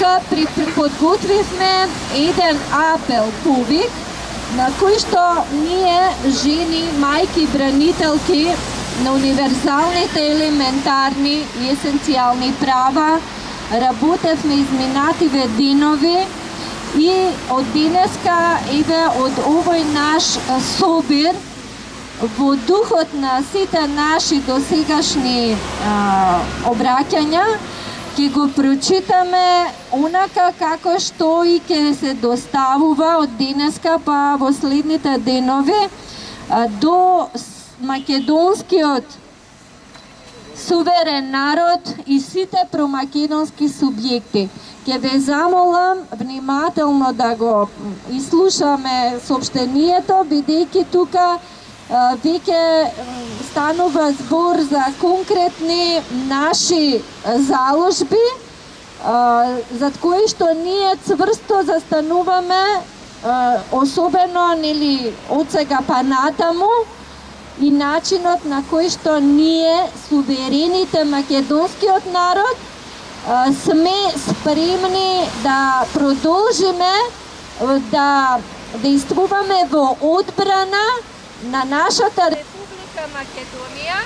тука подготвивме еден апел, повик, на кој што ние, жени, мајки, бранителки на универзалните, елементарни и есенцијални права, работевме изминативе денови и од денеска, еве, од овој наш собир, во духот на сите наши досегашни обраќања, ќе го прочитаме онака како што и ќе се доставува од денеска па во следните денови до македонскиот суверен народ и сите промакедонски субјекти. Ќе ве замолам внимателно да го изслушаме соопштението, бидејќи тука веќе станува збор за конкретни наши заложби, зад кои што ние цврсто застануваме, особено нели од сега па натаму, и начинот на кој што ние, суверените македонскиот народ, сме спремни да продолжиме да действуваме во одбрана на нашата Република Македонија